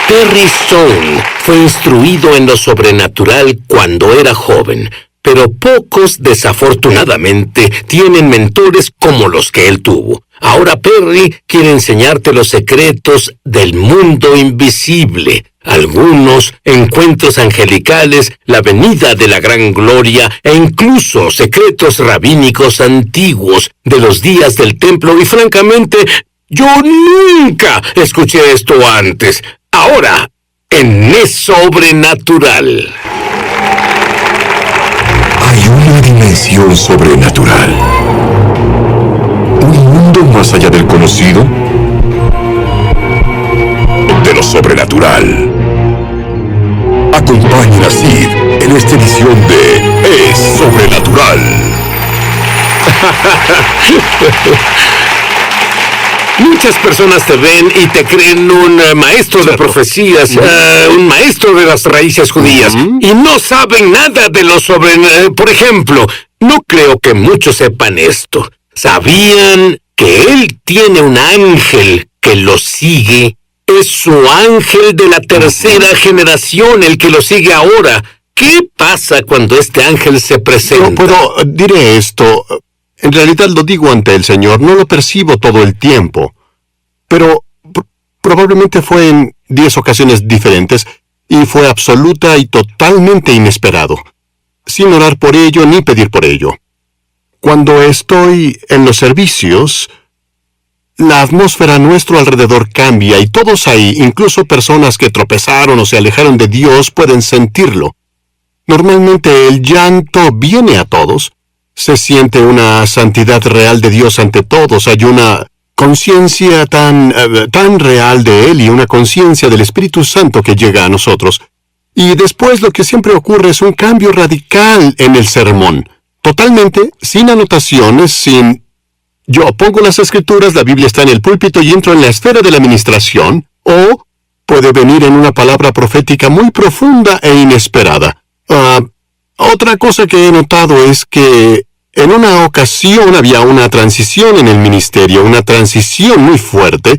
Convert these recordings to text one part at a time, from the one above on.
Perry Stone fue instruido en lo sobrenatural cuando era joven, pero pocos, desafortunadamente, tienen mentores como los que él tuvo. Ahora Perry quiere enseñarte los secretos del mundo invisible. Algunos encuentros angelicales, la venida de la gran gloria e incluso secretos rabínicos antiguos de los días del templo. Y francamente, yo nunca escuché esto antes. Ahora, en Es Sobrenatural. Hay una dimensión sobrenatural. Un mundo más allá del conocido, de lo sobrenatural. Acompañen a Sid en esta edición de Es Sobrenatural. Muchas personas te ven y te creen un maestro de profecías, un maestro de las raíces judías, y no saben nada de lo por ejemplo, no creo que muchos sepan esto. ¿Sabían que él tiene un ángel que lo sigue? Es su ángel de la tercera generación el que lo sigue ahora. ¿Qué pasa cuando este ángel se presenta? Diré esto. En realidad lo digo ante el Señor, no lo percibo todo el tiempo. Pero probablemente fue en 10 ocasiones diferentes y fue absoluta y totalmente inesperado, sin orar por ello ni pedir por ello. Cuando estoy en los servicios, la atmósfera a nuestro alrededor cambia y todos ahí, incluso personas que tropezaron o se alejaron de Dios, pueden sentirlo. Normalmente el llanto viene a todos. Se siente una santidad real de Dios ante todos. Hay una conciencia tan real de Él y una conciencia del Espíritu Santo que llega a nosotros. Y después lo que siempre ocurre es un cambio radical en el sermón. Totalmente, sin anotaciones, sin... Yo pongo las escrituras, la Biblia está en el púlpito y entro en la esfera de la administración, o puede venir en una palabra profética muy profunda e inesperada. Otra cosa que he notado es que en una ocasión había una transición en el ministerio, una transición muy fuerte,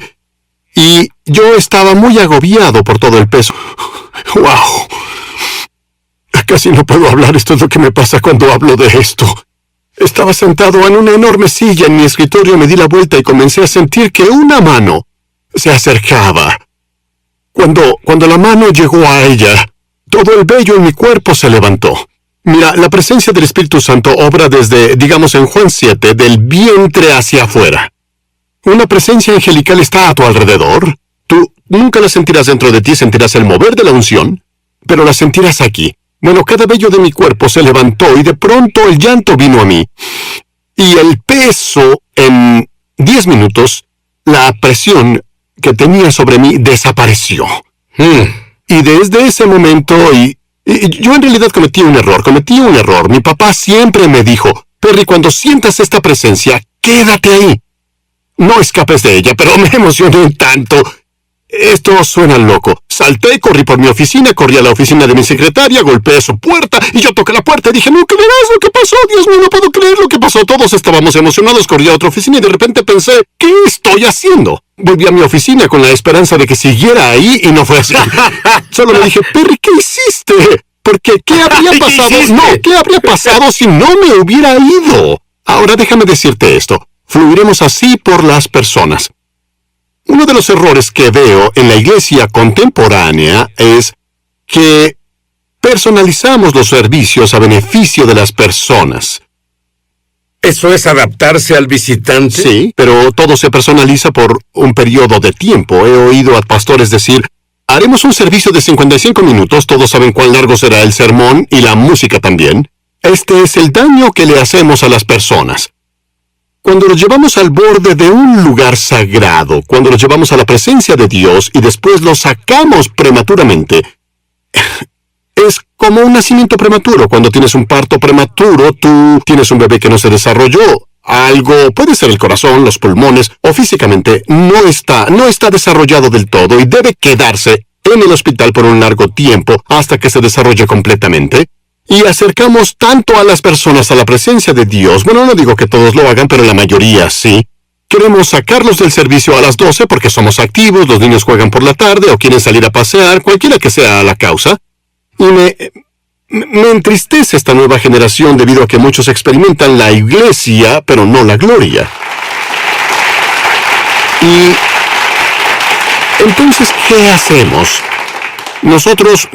y yo estaba muy agobiado por todo el peso. ¡Wow! Casi no puedo hablar, esto es lo que me pasa cuando hablo de esto. Estaba sentado en una enorme silla en mi escritorio, me di la vuelta y comencé a sentir que una mano se acercaba. Cuando la mano llegó a ella, todo el vello en mi cuerpo se levantó. Mira, la presencia del Espíritu Santo obra desde, digamos en Juan 7, del vientre hacia afuera. Una presencia angelical está a tu alrededor. Tú nunca la sentirás dentro de ti, sentirás el mover de la unción, pero la sentirás aquí. Bueno, cada vello de mi cuerpo se levantó y de pronto el llanto vino a mí. Y el peso, en 10 minutos, la presión que tenía sobre mí desapareció. Y desde ese momento, y yo en realidad cometí un error. Mi papá siempre me dijo, Perry, cuando sientas esta presencia, quédate ahí. No escapes de ella, pero me emocioné tanto. Esto suena loco. Salté, corrí por mi oficina, corrí a la oficina de mi secretaria, golpeé su puerta, y yo toqué la puerta y dije, no creerás lo que pasó, Dios mío, no puedo creer lo que pasó. Todos estábamos emocionados, corrí a otra oficina y de repente pensé, ¿qué estoy haciendo? Volví a mi oficina con la esperanza de que siguiera ahí y no fue así. Solo le dije, Perry, ¿qué hiciste? Porque, ¿qué habría pasado? ¿Qué habría pasado si no me hubiera ido? Ahora déjame decirte esto. Fluiremos así por las personas. Uno de los errores que veo en la iglesia contemporánea es que personalizamos los servicios a beneficio de las personas. ¿Eso es adaptarse al visitante? Sí, pero todo se personaliza por un periodo de tiempo. He oído a pastores decir, haremos un servicio de 55 minutos, todos saben cuán largo será el sermón y la música también. Este es el daño que le hacemos a las personas. Cuando los llevamos al borde de un lugar sagrado, cuando los llevamos a la presencia de Dios y después los sacamos prematuramente, es como un nacimiento prematuro. Cuando tienes un parto prematuro, tú tienes un bebé que no se desarrolló. Algo, puede ser el corazón, los pulmones, o físicamente, no está desarrollado del todo y debe quedarse en el hospital por un largo tiempo hasta que se desarrolle completamente. Y acercamos tanto a las personas a la presencia de Dios. Bueno, no digo que todos lo hagan, pero la mayoría sí. queremos sacarlos del servicio a las 12 porque somos activos, los niños juegan por la tarde o quieren salir a pasear, cualquiera que sea la causa. Y me entristece esta nueva generación debido a que muchos experimentan la iglesia, pero no la gloria. Y entonces, ¿qué hacemos? Nosotros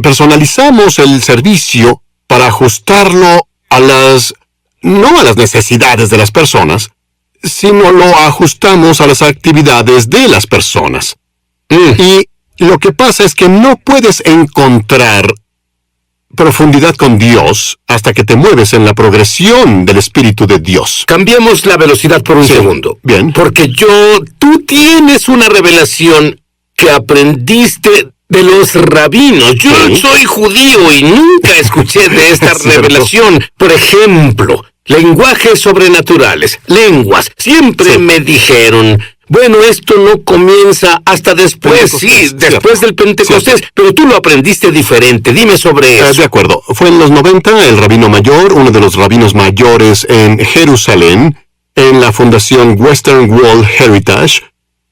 personalizamos el servicio para ajustarlo no a las necesidades de las personas, sino lo ajustamos a las actividades de las personas. Y lo que pasa es que no puedes encontrar profundidad con Dios hasta que te mueves en la progresión del Espíritu de Dios. Cambiemos la velocidad por un segundo. Bien. Porque tú tienes una revelación que aprendiste de los rabinos. Yo soy judío y nunca escuché de esta revelación. Por ejemplo, lenguajes sobrenaturales, lenguas. Siempre me dijeron, bueno, esto no comienza hasta después, después del Pentecostés, pero tú lo aprendiste diferente. Dime sobre eso. De acuerdo. Fue en los 90, el rabino mayor, uno de los rabinos mayores en Jerusalén, en la fundación Western World Heritage.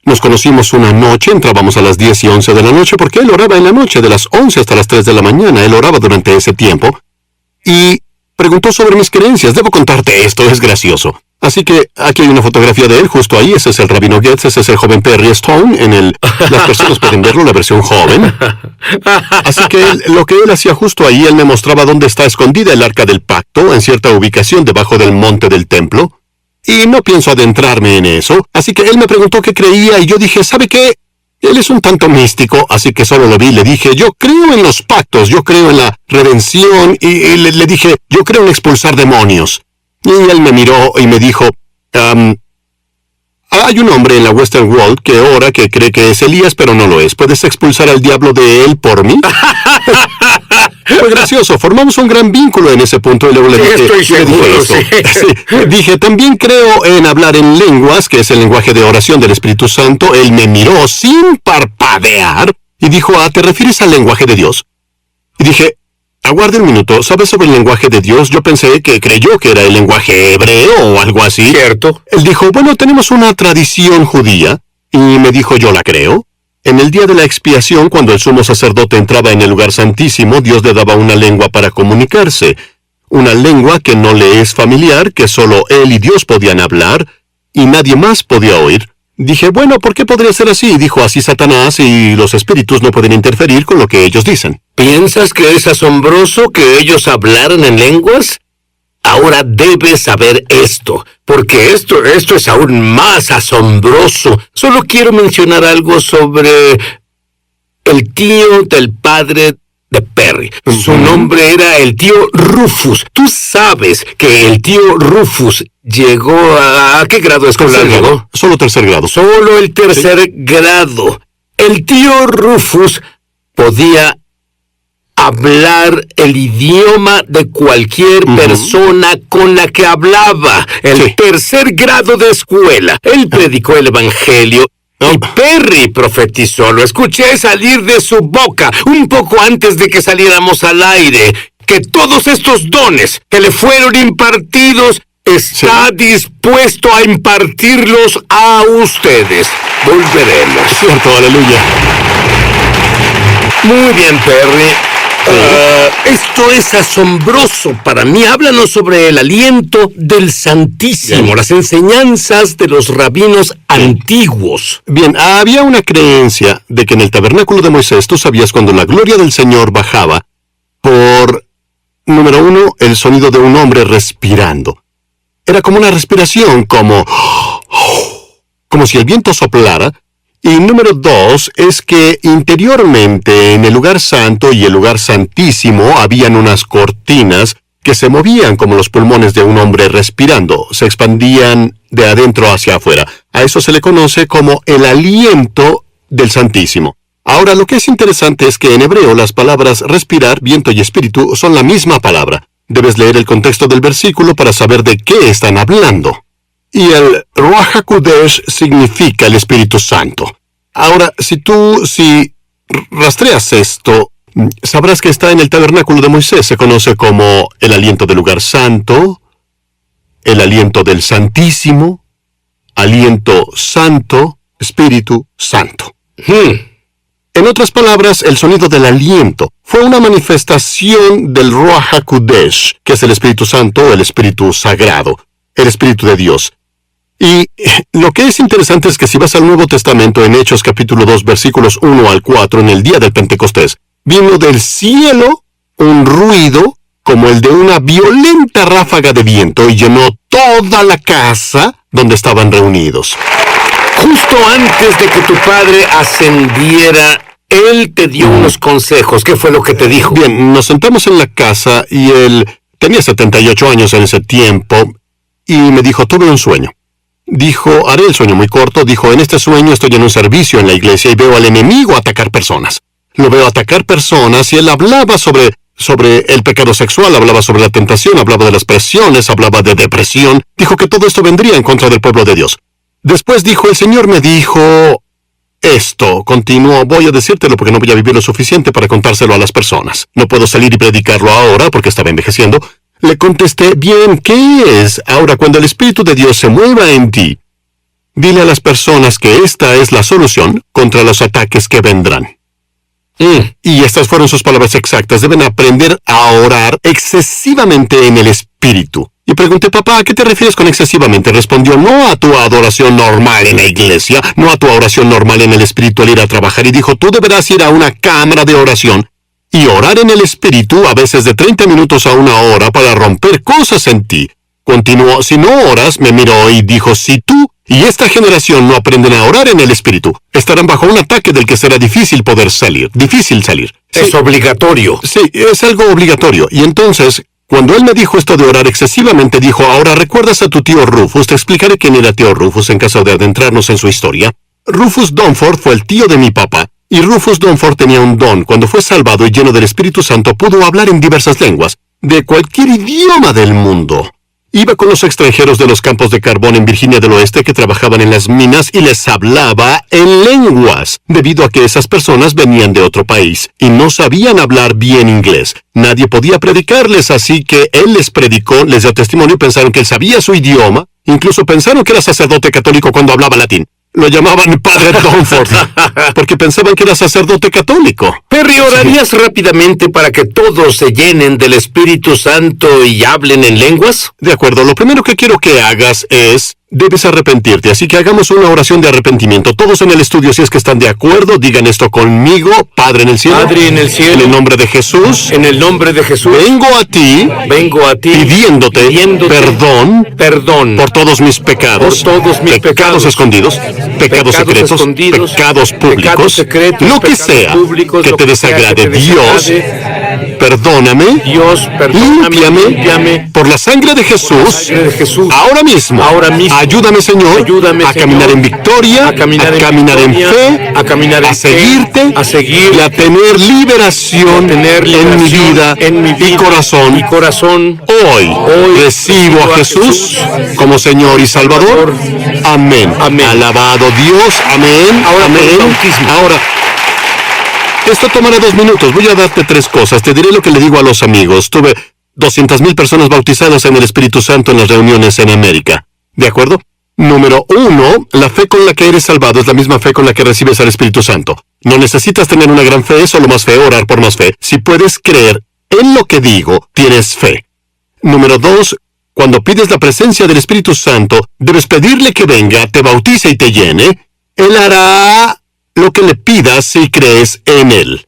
Nos conocimos una noche, entrábamos a las 10 y 11 de la noche, porque él oraba en la noche, de las 11 hasta las 3 de la mañana. Él oraba durante ese tiempo. Y preguntó sobre mis creencias. Debo contarte esto, es gracioso. Así que aquí hay una fotografía de él, justo ahí. Ese es el rabino Getz, ese es el joven Perry Stone. Las personas pueden verlo, la versión joven. Así que lo que él hacía justo ahí, él me mostraba dónde está escondida el Arca del Pacto, en cierta ubicación debajo del monte del templo. Y no pienso adentrarme en eso. Así que él me preguntó qué creía y yo dije, ¿sabe qué? Él es un tanto místico, así que solo lo vi y le dije, yo creo en los pactos, yo creo en la redención. Y le dije, yo creo en expulsar demonios. Y él me miró y me dijo, hay un hombre en la Western World que ora que cree que es Elías, pero no lo es. ¿Puedes expulsar al diablo de él por mí? Fue gracioso. Formamos un gran vínculo en ese punto y luego le dije, estoy seguro, Dije, también creo en hablar en lenguas, que es el lenguaje de oración del Espíritu Santo. Él me miró sin parpadear y dijo, ¿te refieres al lenguaje de Dios? Y dije, aguarde un minuto, ¿sabes sobre el lenguaje de Dios? Yo pensé que creyó que era el lenguaje hebreo o algo así. Cierto. Él dijo, bueno, tenemos una tradición judía. Y me dijo, yo la creo. En el día de la expiación, cuando el sumo sacerdote entraba en el lugar santísimo, Dios le daba una lengua para comunicarse. Una lengua que no le es familiar, que solo él y Dios podían hablar, y nadie más podía oír. Dije, bueno, ¿por qué podría ser así? Dijo, así Satanás y los espíritus no pueden interferir con lo que ellos dicen. ¿Piensas que es asombroso que ellos hablaran en lenguas? Ahora debes saber esto, porque esto es aún más asombroso. Solo quiero mencionar algo sobre el tío del padre de Perry. Su nombre era el tío Rufus. Tú sabes que el tío Rufus llegó ¿a qué grado escolar llegó? Solo tercer grado. Solo el tercer grado. El tío Rufus podía hablar el idioma de cualquier persona con la que hablaba. El tercer grado de escuela. Él predicó el evangelio. Y Perry profetizó, lo escuché salir de su boca un poco antes de que saliéramos al aire, que todos estos dones que le fueron impartidos está dispuesto a impartirlos a ustedes. Volveremos. Cierto, aleluya. Muy bien, Perry. Esto es asombroso para mí. Háblanos sobre el aliento del Santísimo, las enseñanzas de los rabinos antiguos. Bien, había una creencia de que en el tabernáculo de Moisés tú sabías cuando la gloria del Señor bajaba por, número 1, el sonido de un hombre respirando. Era como una respiración, como si el viento soplara. Y número 2 es que interiormente en el lugar santo y el lugar santísimo habían unas cortinas que se movían como los pulmones de un hombre respirando, se expandían de adentro hacia afuera. A eso se le conoce como el aliento del Santísimo. Ahora, lo que es interesante es que en hebreo las palabras respirar, viento y espíritu son la misma palabra. Debes leer el contexto del versículo para saber de qué están hablando. Y el Ruach HaKodesh significa el Espíritu Santo. Ahora, si rastreas esto, sabrás que está en el tabernáculo de Moisés. Se conoce como el aliento del lugar santo, el aliento del Santísimo, aliento santo, Espíritu Santo. En otras palabras, el sonido del aliento fue una manifestación del Ruach HaKodesh, que es el Espíritu Santo, el Espíritu Sagrado, el Espíritu de Dios. Y lo que es interesante es que si vas al Nuevo Testamento, en Hechos capítulo 2, versículos 1 al 4, en el día del Pentecostés, vino del cielo un ruido como el de una violenta ráfaga de viento y llenó toda la casa donde estaban reunidos. Justo antes de que tu padre ascendiera, él te dio unos consejos. ¿Qué fue lo que te dijo? Bien, nos sentamos en la casa y él tenía 78 años en ese tiempo y me dijo, tuve un sueño. Dijo, haré el sueño muy corto. Dijo, en este sueño estoy en un servicio en la iglesia y veo al enemigo atacar personas. Lo veo atacar personas y él hablaba sobre el pecado sexual, hablaba sobre la tentación, hablaba de las presiones, hablaba de depresión. Dijo que todo esto vendría en contra del pueblo de Dios. Después dijo, el Señor me dijo esto. Continuó, voy a decírtelo porque no voy a vivir lo suficiente para contárselo a las personas. No puedo salir y predicarlo ahora porque estaba envejeciendo. Le contesté, bien, ¿qué es? Ahora, cuando el Espíritu de Dios se mueva en ti, dile a las personas que esta es la solución contra los ataques que vendrán. Y estas fueron sus palabras exactas. Deben aprender a orar excesivamente en el Espíritu. Y pregunté, papá, ¿a qué te refieres con excesivamente? Respondió, no a tu adoración normal en la iglesia, no a tu oración normal en el Espíritu al ir a trabajar. Y dijo, tú deberás ir a una cámara de oración y orar en el Espíritu a veces de 30 minutos a 1 hora para romper cosas en ti. Continuó, si no oras, me miró y dijo, si tú y esta generación no aprenden a orar en el Espíritu, estarán bajo un ataque del que será difícil poder salir. Difícil salir. Es obligatorio. Sí, es algo obligatorio. Y entonces, cuando él me dijo esto de orar excesivamente, dijo, ahora recuerdas a tu tío Rufus. Te explicaré quién era tío Rufus en caso de adentrarnos en su historia. Rufus Dunford fue el tío de mi papá. Y Rufus Dunford tenía un don. Cuando fue salvado y lleno del Espíritu Santo, pudo hablar en diversas lenguas, de cualquier idioma del mundo. Iba con los extranjeros de los campos de carbón en Virginia del Oeste que trabajaban en las minas y les hablaba en lenguas, debido a que esas personas venían de otro país y no sabían hablar bien inglés. Nadie podía predicarles, así que él les predicó, les dio testimonio y pensaron que él sabía su idioma. Incluso pensaron que era sacerdote católico cuando hablaba latín. Lo llamaban Padre Dunford, porque pensaban que era sacerdote católico. Perry, ¿orarías rápidamente para que todos se llenen del Espíritu Santo y hablen en lenguas? De acuerdo, lo primero que quiero que hagas es, debes arrepentirte, así que hagamos una oración de arrepentimiento. Todos en el estudio, si es que están de acuerdo, digan esto conmigo. Padre en el cielo. Padre en el cielo. En el nombre de Jesús. En el nombre de Jesús. Vengo a ti. Pidiéndote perdón por todos mis pecados. Por todos mis pecados escondidos. Pecados secretos, pecados públicos, lo que sea que te desagrade. Dios, perdóname, límpiame por la sangre de Jesús, ahora mismo. Ayúdame, Señor, a caminar en victoria, a caminar en fe, a seguirte y a tener liberación en mi vida y corazón. Hoy recibo a Jesús como Señor y Salvador. Amén. Alabado Dios. Amén. Ahora, esto tomará 2 minutos. Voy a darte 3 cosas. Te diré lo que le digo a los amigos. Tuve 200,000 personas bautizadas en el Espíritu Santo en las reuniones en América. ¿De acuerdo? Número 1, la fe con la que eres salvado es la misma fe con la que recibes al Espíritu Santo. No necesitas tener una gran fe, solo más fe, orar por más fe. Si puedes creer en lo que digo, tienes fe. Número 2, cuando pides la presencia del Espíritu Santo, debes pedirle que venga, te bautice y te llene. Él hará lo que le pidas si crees en Él.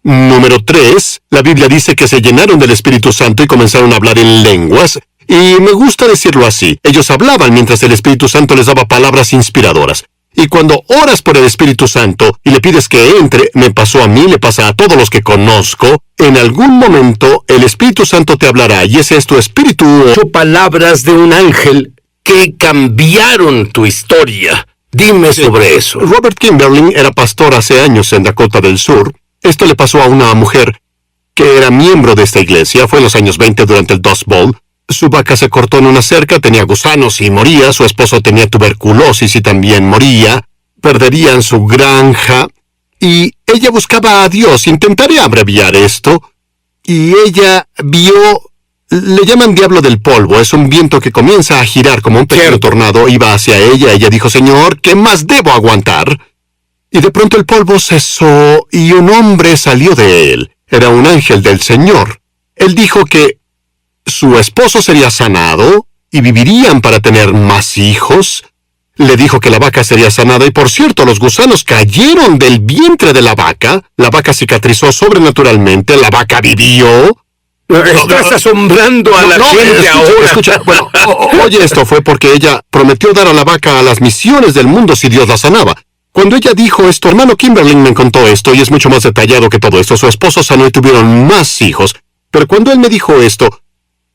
Número 3, la Biblia dice que se llenaron del Espíritu Santo y comenzaron a hablar en lenguas. Y me gusta decirlo así. Ellos hablaban mientras el Espíritu Santo les daba palabras inspiradoras. Y cuando oras por el Espíritu Santo y le pides que entre, me pasó a mí, le pasa a todos los que conozco, en algún momento el Espíritu Santo te hablará y ese es tu espíritu. Palabras de un ángel que cambiaron tu historia. Dime sobre eso. Robert Kimberlin era pastor hace años en Dakota del Sur. Esto le pasó a una mujer que era miembro de esta iglesia. Fue en los años 20 durante el Dust Bowl. Su vaca se cortó en una cerca, tenía gusanos y moría. Su esposo tenía tuberculosis y también moría. Perderían su granja. Y ella buscaba a Dios. Intentaré abreviar esto. Y ella vio Le llaman diablo del polvo. Es un viento que comienza a girar como un pequeño tornado. Iba hacia ella. Ella dijo, Señor, ¿qué más debo aguantar? Y de pronto el polvo cesó y un hombre salió de él. Era un ángel del Señor. Él dijo que su esposo sería sanado y vivirían para tener más hijos. Le dijo que la vaca sería sanada y, por cierto, los gusanos cayeron del vientre de la vaca cicatrizó sobrenaturalmente, la vaca vivió. Estás asombrando a la gente ahora. Escucha, bueno, oye, esto fue porque ella prometió dar a la vaca a las misiones del mundo si Dios la sanaba. Cuando ella dijo esto, hermano Kimberly me contó esto y es mucho más detallado que todo esto. Su esposo sanó y tuvieron más hijos. Pero cuando él me dijo esto,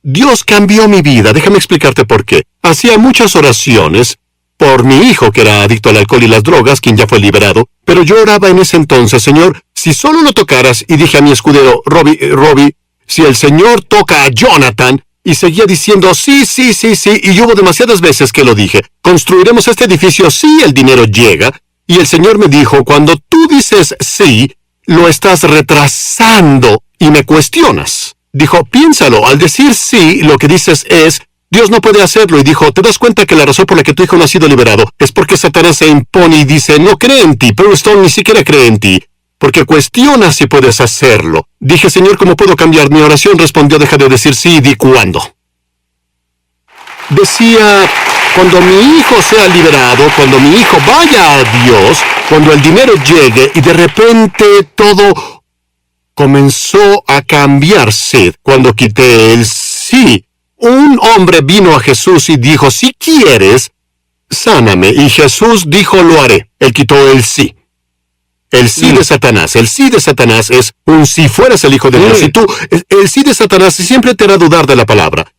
Dios cambió mi vida. Déjame explicarte por qué. Hacía muchas oraciones por mi hijo, que era adicto al alcohol y las drogas, quien ya fue liberado. Pero yo oraba en ese entonces, Señor, si solo lo tocaras, y dije a mi escudero, Robbie, si el Señor toca a Jonathan, y seguía diciendo, sí, y hubo demasiadas veces que lo dije, construiremos este edificio si el dinero llega, y el Señor me dijo, cuando tú dices sí, lo estás retrasando y me cuestionas. Dijo, piénsalo, al decir sí, lo que dices es, Dios no puede hacerlo, y dijo, ¿te das cuenta que la razón por la que tu hijo no ha sido liberado es porque Satanás se impone y dice, no cree en ti, pero Stone ni siquiera cree en ti, porque cuestiona si puedes hacerlo? Dije, Señor, ¿cómo puedo cambiar mi oración? Respondió, deja de decir sí y di cuándo. Decía, cuando mi hijo sea liberado, cuando mi hijo vaya a Dios, cuando el dinero llegue, y de repente todo comenzó a cambiarse cuando quité el sí. Un hombre vino a Jesús y dijo, si quieres, sáname. Y Jesús dijo, lo haré. Él quitó el sí. El sí de Satanás. El sí de Satanás es un si fueras el Hijo de Dios. Y tú, el sí de Satanás siempre te hará dudar de la palabra.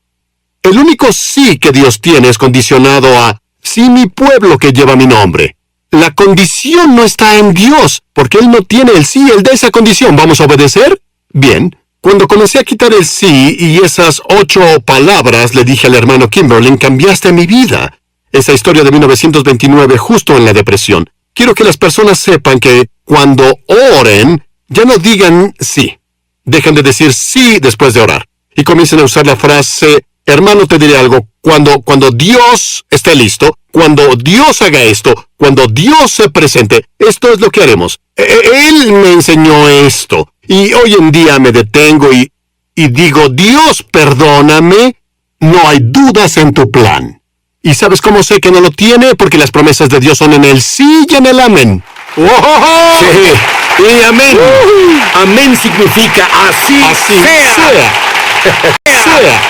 El único sí que Dios tiene es condicionado a, sí, mi pueblo que lleva mi nombre. La condición no está en Dios, porque Él no tiene el sí, Él da esa condición. ¿Vamos a obedecer? Bien. Cuando comencé a quitar el sí y esas 8 palabras, le dije al hermano Kimberly, cambiaste mi vida. Esa historia de 1929, justo en la depresión. Quiero que las personas sepan que cuando oren, ya no digan sí. Dejen de decir sí después de orar. Y comiencen a usar la frase, hermano, te diré algo, cuando Dios esté listo, cuando Dios haga esto, cuando Dios se presente, esto es lo que haremos. Él me enseñó esto. Y hoy en día me detengo y digo, Dios, perdóname, no hay dudas en tu plan. ¿Y sabes cómo sé que no lo tiene? Porque las promesas de Dios son en el sí y en el amén. ¡Oh! Sí, y amén. Amén significa así sea. Sea.